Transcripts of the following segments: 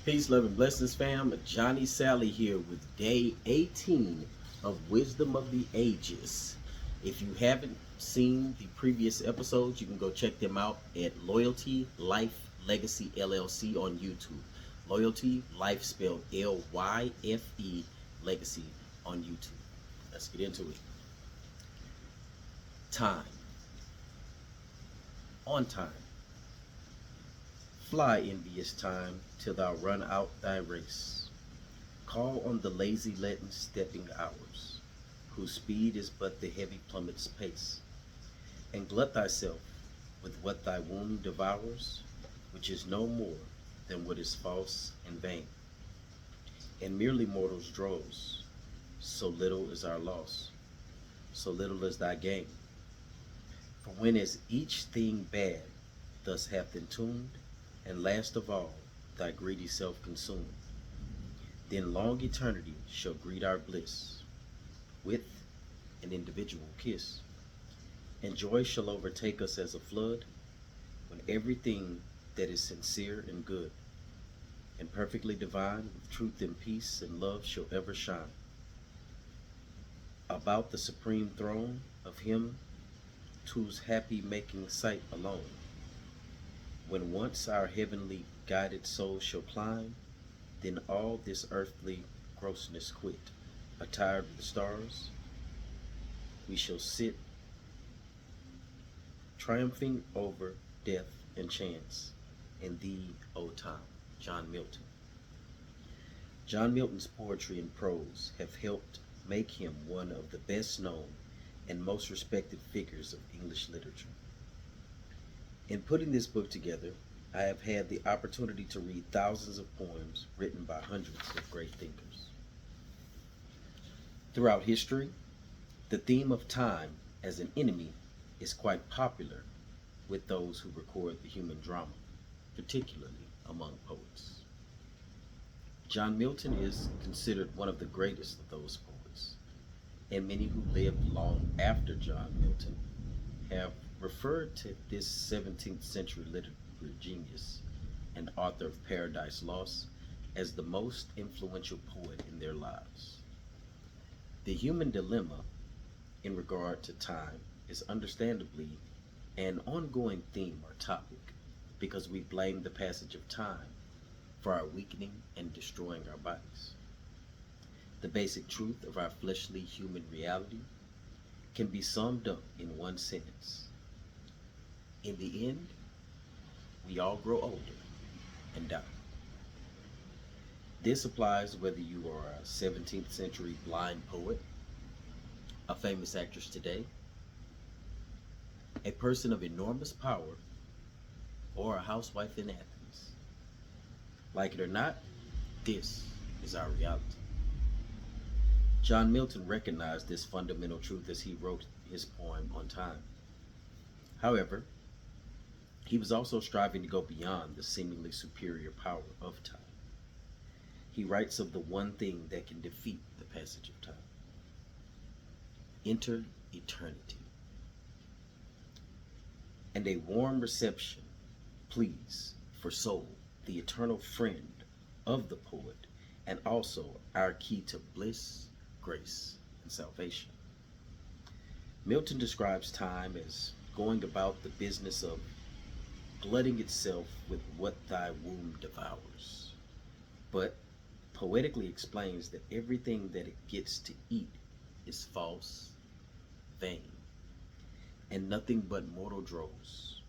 Peace, love, and blessings, fam. Johnny Sally here with day 18 of Wisdom of the Ages. If you haven't seen the previous episodes, you can go check them out at Loyalty Life Legacy LLC on YouTube. Loyalty Life spelled Lyfe Legacy on YouTube. Let's get into it. Time. On time. Fly, envious time, till thou run out thy race. Call on the lazy leaden stepping hours, whose speed is but the heavy plummet's pace. And glut thyself with what thy womb devours, which is no more than what is false and vain. And merely mortals' droves, so little is our loss, so little is thy gain. For when as each thing bad thus hath entombed, and last of all, thy greedy self consumed, then long eternity shall greet our bliss with an individual kiss. And joy shall overtake us as a flood, when everything that is sincere and good, and perfectly divine, with truth and peace and love shall ever shine. About the supreme throne of him whose happy making sight alone, when once our heavenly guided soul shall climb, then all this earthly grossness quit. Attired with the stars, we shall sit, triumphing over death and chance, in thee, O time. John Milton. John Milton's poetry and prose have helped make him one of the best known and most respected figures of English literature. In putting this book together, I have had the opportunity to read thousands of poems written by hundreds of great thinkers. Throughout history, the theme of time as an enemy is quite popular with those who record the human drama, particularly among poets. John Milton is considered one of the greatest of those poets, and many who lived long after John Milton have referred to this 17th century literary genius and author of Paradise Lost as the most influential poet in their lives. The human dilemma in regard to time is understandably an ongoing theme or topic, because we blame the passage of time for our weakening and destroying our bodies. The basic truth of our fleshly human reality can be summed up in one sentence. In the end, we all grow older and die. This applies whether you are a 17th century blind poet, a famous actress today, a person of enormous power, or a housewife in Athens. Like it or not, this is our reality. John Milton recognized this fundamental truth as he wrote his poem on time. However, he was also striving to go beyond the seemingly superior power of time. He writes of the one thing that can defeat the passage of time. Enter eternity. And a warm reception, please, for soul, the eternal friend of the poet, and also our key to bliss, grace, and salvation. Milton describes time as going about the business of glutting itself with what thy womb devours, but poetically explains that everything that it gets to eat is false, vain, and nothing but mortal dross.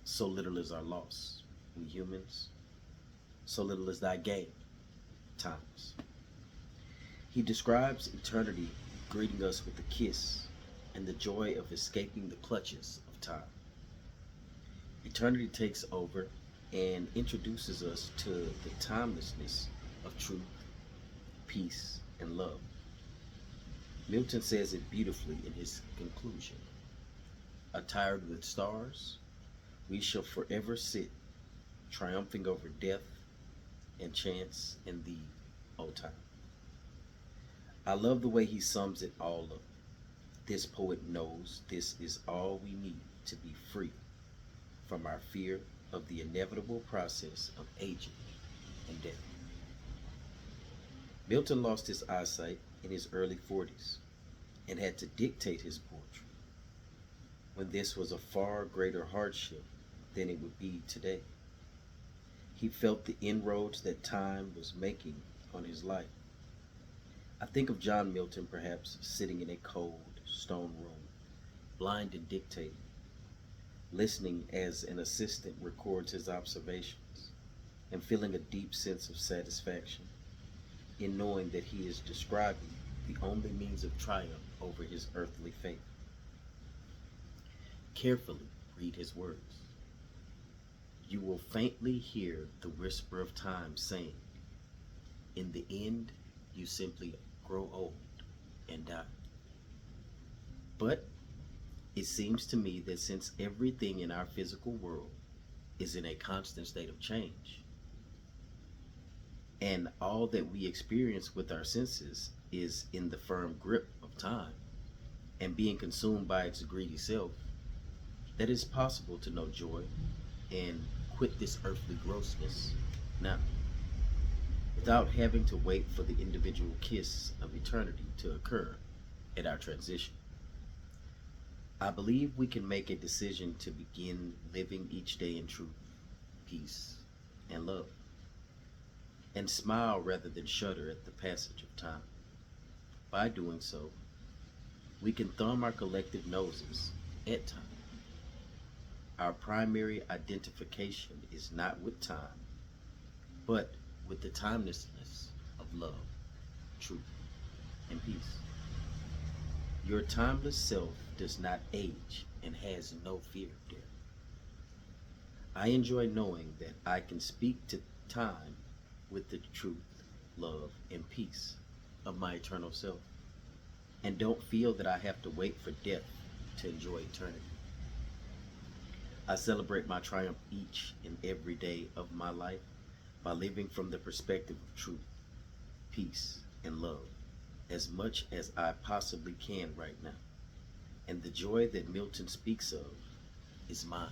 So little is our loss, we humans, so little is thy gain, times. He describes eternity greeting us with a kiss and the joy of escaping the clutches of time. Eternity takes over and introduces us to the timelessness of truth, peace, and love. Milton says it beautifully in his conclusion. Attired with stars, we shall forever sit, triumphing over death and chance in thee, O time. I love the way he sums it all up. This poet knows this is all we need to be free from our fear of the inevitable process of aging and death. Milton lost his eyesight in his early 40s and had to dictate his poetry when this was a far greater hardship than it would be today. He felt the inroads that time was making on his life. I think of John Milton perhaps sitting in a cold stone room, blind and dictating, listening as an assistant records his observations, and feeling a deep sense of satisfaction in knowing that he is describing the only means of triumph over his earthly fate. Carefully read his words. You will faintly hear the whisper of time saying, in the end, you simply grow old and die. But it seems to me that since everything in our physical world is in a constant state of change, and all that we experience with our senses is in the firm grip of time and being consumed by its greedy self, that it's possible to know joy and quit this earthly grossness now, without having to wait for the individual kiss of eternity to occur at our transition. I believe we can make a decision to begin living each day in truth, peace, and love, and smile rather than shudder at the passage of time. By doing so, we can thumb our collective noses at time. Our primary identification is not with time, but with the timelessness of love, truth, and peace. Your timeless self does not age and has no fear of death. I enjoy knowing that I can speak to time with the truth, love, and peace of my eternal self, and don't feel that I have to wait for death to enjoy eternity. I celebrate my triumph each and every day of my life by living from the perspective of truth, peace, and love as much as I possibly can right now. And the joy that Milton speaks of is mine,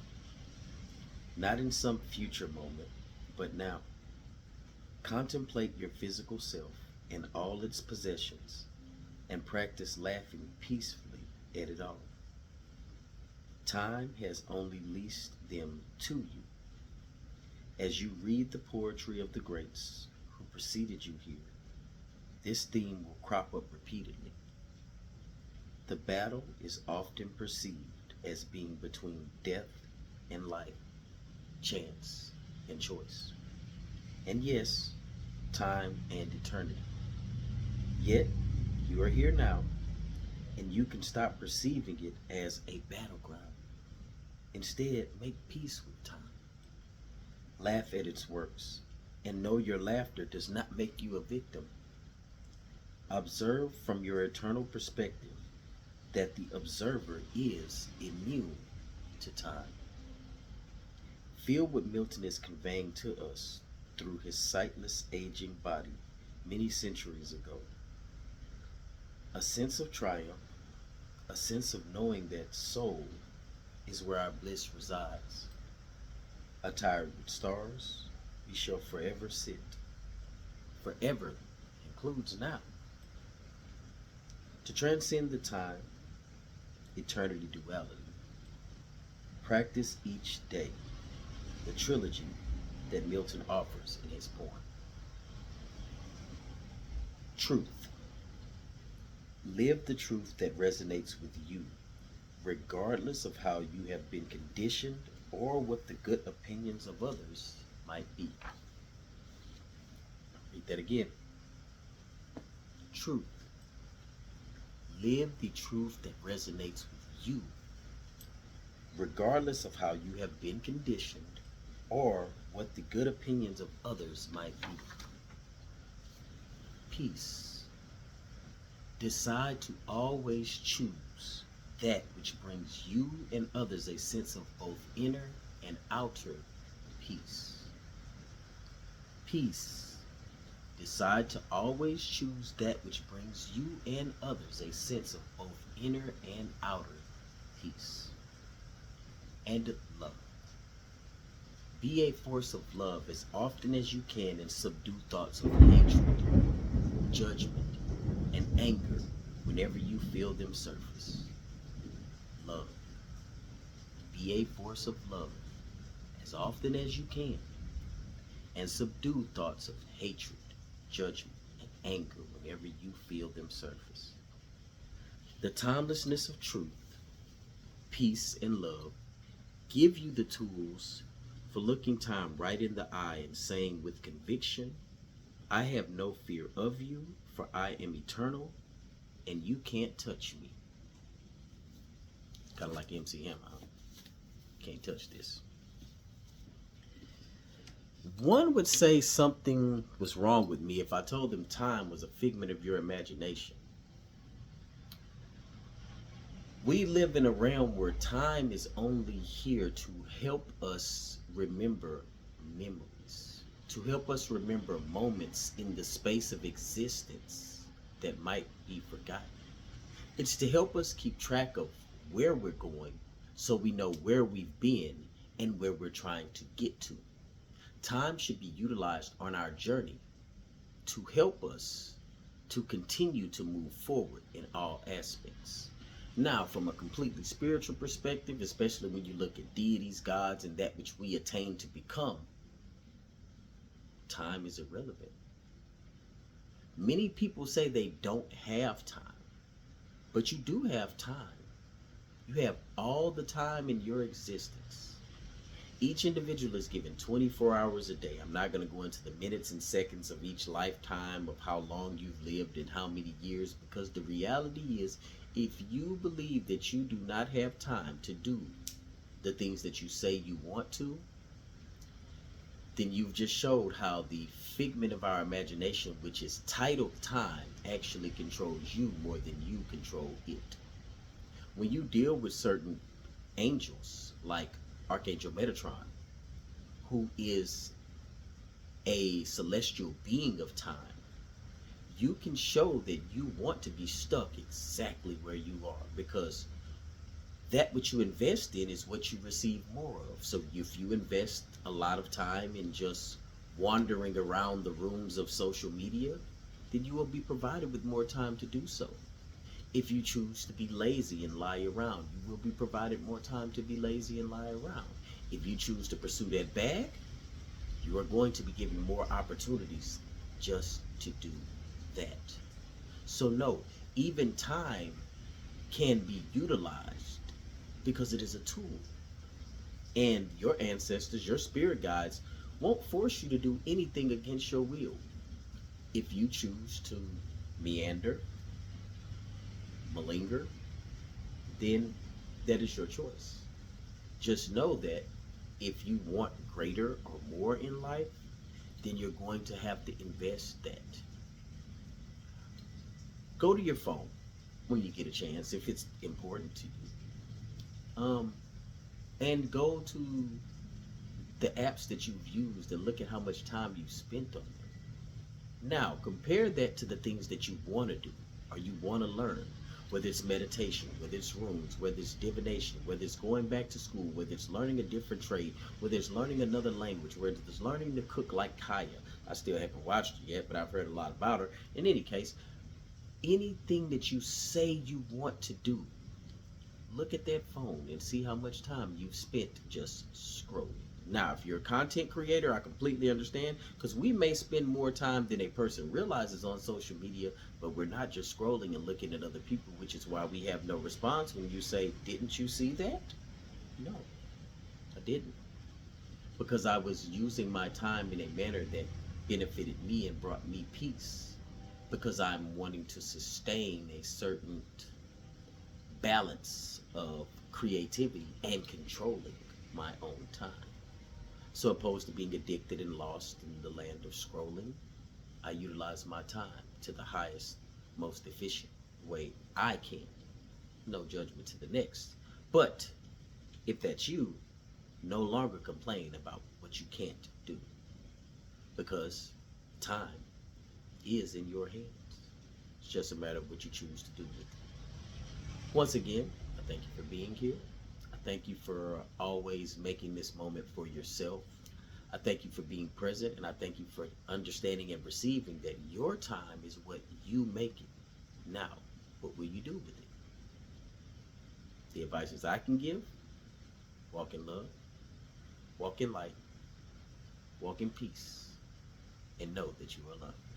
not in some future moment, but now. Contemplate your physical self and all its possessions and practice laughing peacefully at it all. Time has only leased them to you. As you read the poetry of the greats who preceded you here, this theme will crop up repeatedly. The battle is often perceived as being between death and life, chance and choice, and yes, time and eternity. Yet, you are here now, and you can stop perceiving it as a battleground. Instead, make peace with time. Laugh at its works, and know your laughter does not make you a victim. Observe from your eternal perspective that the observer is immune to time. Feel what Milton is conveying to us through his sightless aging body many centuries ago. A sense of triumph, a sense of knowing that soul is where our bliss resides. Attired with stars, we shall forever sit. Forever includes now. To transcend the time, eternity duality, practice each day the trilogy that Milton offers in his poem. Truth. Live the truth that resonates with you, regardless of how you have been conditioned or what the good opinions of others might be. Read that again. Truth. Live the truth that resonates with you, regardless of how you have been conditioned or what the good opinions of others might be. Peace. Decide to always choose that which brings you and others a sense of both inner and outer peace. Peace. Decide to always choose that which brings you and others a sense of both inner and outer peace. And love. Be a force of love as often as you can and subdue thoughts of hatred, judgment, and anger whenever you feel them surface. Love. Be a force of love as often as you can and subdue thoughts of hatred, judgment, and anger whenever you feel them surface. The timelessness of truth, peace, and love give you the tools for looking time right in the eye and saying with conviction, I have no fear of you, for I am eternal, and you can't touch me. Kind of like MC Hammer, huh? Can't touch this. One would say something was wrong with me if I told them time was a figment of your imagination. We live in a realm where time is only here to help us remember memories, to help us remember moments in the space of existence that might be forgotten. It's to help us keep track of where we're going so we know where we've been and where we're trying to get to. Time should be utilized on our journey to help us to continue to move forward in all aspects. Now, from a completely spiritual perspective, especially when you look at deities, gods, and that which we attain to become, time is irrelevant. Many people say they don't have time, but you do have time. You have all the time in your existence. Each individual is given 24 hours a day. I'm not going to go into the minutes and seconds of each lifetime of how long you've lived and how many years, because the reality is, if you believe that you do not have time to do the things that you say you want to, then you've just showed how the figment of our imagination, which is titled time, actually controls you more than you control it. When you deal with certain angels, like Archangel Metatron, who is a celestial being of time, you can show that you want to be stuck exactly where you are, because that which you invest in is what you receive more of. So if you invest a lot of time in just wandering around the rooms of social media, then you will be provided with more time to do so. If you choose to be lazy and lie around, you will be provided more time to be lazy and lie around. If you choose to pursue that bag, you are going to be given more opportunities just to do that. So no, even time can be utilized because it is a tool. And your ancestors, your spirit guides, won't force you to do anything against your will. If you choose to meander, malinger, then that is your choice. Just know that if you want greater or more in life, then you're going to have to invest that. Go to your phone when you get a chance, if it's important to you. And go to the apps that you've used and look at how much time you've spent on them. Now, compare that to the things that you want to do or you want to learn, whether it's meditation, whether it's runes, whether it's divination, whether it's going back to school, whether it's learning a different trade, whether it's learning another language, whether it's learning to cook like Kaya. I still haven't watched her yet, but I've heard a lot about her. In any case, anything that you say you want to do, look at that phone and see how much time you've spent just scrolling. Now, if you're a content creator, I completely understand, because we may spend more time than a person realizes on social media, but we're not just scrolling and looking at other people, which is why we have no response when you say, didn't you see that? No, I didn't. Because I was using my time in a manner that benefited me and brought me peace. Because I'm wanting to sustain a certain balance of creativity and controlling my own time. So opposed to being addicted and lost in the land of scrolling, I utilize my time to the highest, most efficient way I can. No judgment to the next. But if that's you, no longer complain about what you can't do, because time is in your hands. It's just a matter of what you choose to do with it. Once again, I thank you for being here. I thank you for always making this moment for yourself. I thank you for being present, and I thank you for understanding and receiving that your time is what you make it. Now, what will you do with it? The advices I can give: walk in love, walk in light, walk in peace, and know that you are loved.